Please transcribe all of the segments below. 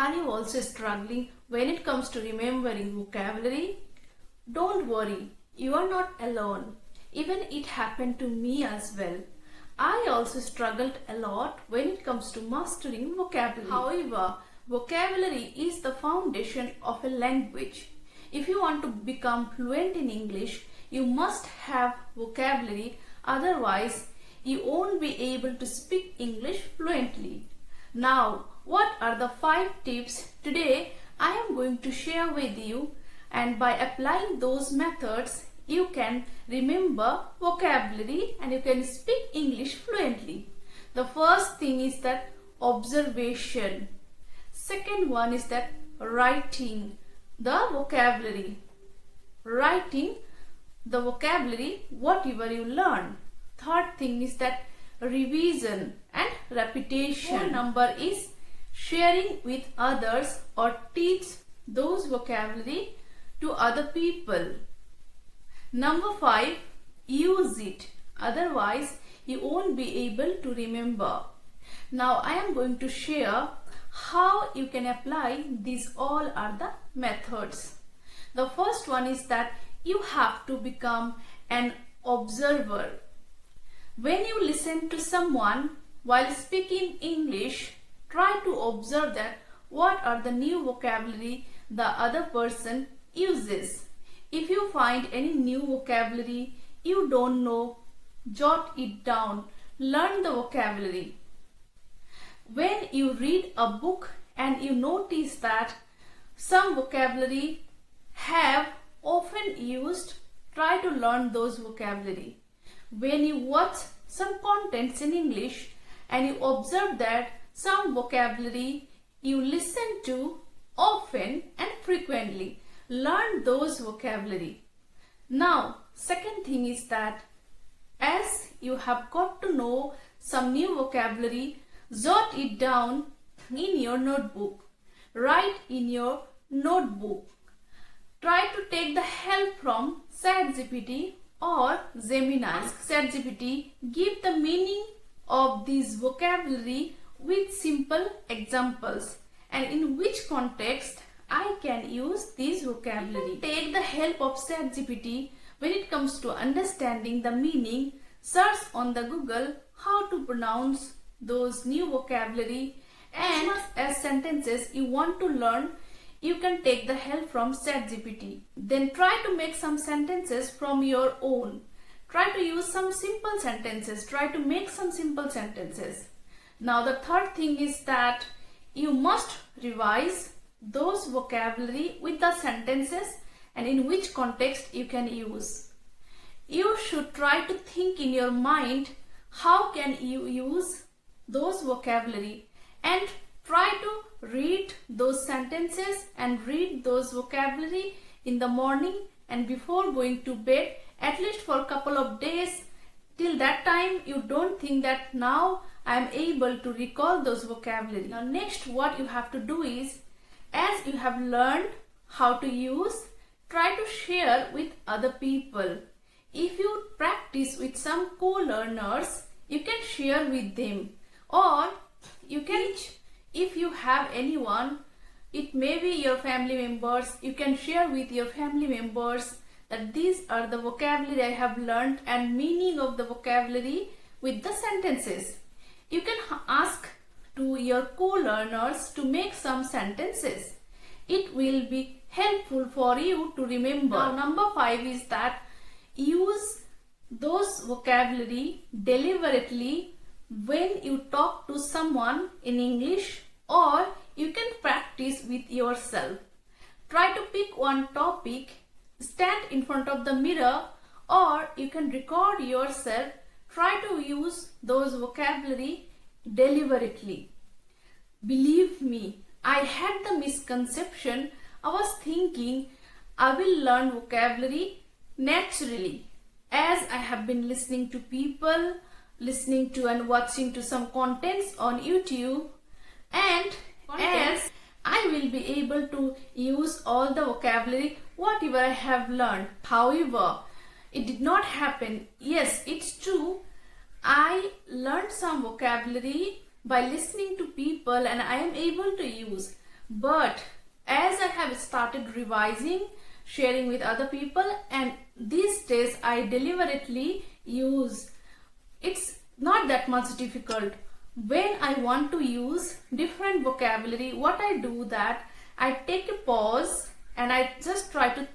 Are you also struggling when it comes to remembering vocabulary? Don't worry, you are not alone. Even it happened to me as well. I also struggled a lot when it comes to mastering vocabulary. However, vocabulary is the foundation of a language. If you want to become fluent in English, you must have vocabulary, otherwise you won't be able to speak English fluently. Now, what are the 5 tips today I am going to share with you, and by applying those methods you can remember vocabulary and you can speak English fluently. The first thing is that observation. Second one is that writing the vocabulary. Writing the vocabulary whatever you learn. Third thing is that revision and repetition. Fourth number is sharing with others or teach those vocabulary to other people. Number 5, use it. Otherwise, you won't be able to remember. Now, I am going to share how you can apply these all are the methods. The first one is that you have to become an observer. When you listen to someone while speaking English, try to observe that what are the new vocabulary the other person uses. If you find any new vocabulary you don't know, jot it down, learn the vocabulary. When you read a book and you notice that some vocabulary have often used, try to learn those vocabulary. When you watch some contents in English and you observe that some vocabulary you listen to often and frequently, learn those vocabulary. Now, second thing is that as you have got to know some new vocabulary, jot it down in your notebook. Write in your notebook. Try to take the help from ChatGPT or Gemini. Ask ChatGPT, give the meaning of this vocabulary with simple examples and in which context I can use this vocabulary. Take the help of ChatGPT when it comes to understanding the meaning. Search on the Google how to pronounce those new vocabulary, and as sentences you want to learn, you can take the help from ChatGPT. Then try to make some sentences from your own. Try to use some simple sentences. Try to make some simple sentences. Now the third thing is that you must revise those vocabulary with the sentences and in which context you can use. You should try to think in your mind how can you use those vocabulary, and try to read those sentences and read those vocabulary in the morning and before going to bed, at least for a couple of days. Till that time you don't think that now I am able to recall those vocabulary. Now next what you have to do is, as you have learned how to use, try to share with other people. If you practice with some co-learners, you can share with them, or you can, if you have anyone, it may be your family members, you can share with your family members that these are the vocabulary I have learned and meaning of the vocabulary with the sentences. You can ask to your co-learners to make some sentences. It will be helpful for you to remember. Now, number 5 is that use those vocabulary deliberately when you talk to someone in English, or you can practice with yourself. Try to pick one topic, stand in front of the mirror, or you can record yourself. Try to use those vocabulary deliberately. Believe me, I had the misconception. I was thinking I will learn vocabulary naturally, as I have been listening to people, listening to and watching to some contents on YouTube, and as I will be able to use all the vocabulary whatever I have learned. However, it did not happen. Yes, it's true, I learned some vocabulary by listening to people and I am able to use, But as I have started revising, sharing with other people, and these days I deliberately use, it's not that much difficult. When I want to use different vocabulary, what I do that I take a pause and I just try to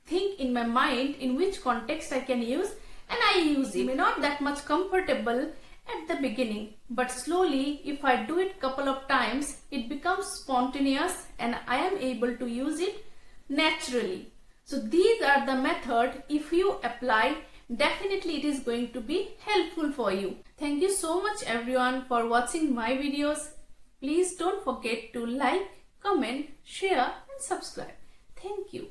think in my mind in which context I can use, and I use it. May not that much comfortable at the beginning, but slowly if I do it couple of times, it becomes spontaneous and I am able to use it naturally. So these are the method, if you apply, definitely it is going to be helpful for you. Thank you so much everyone for watching my videos. Please don't forget to like, comment, share and subscribe. Thank you.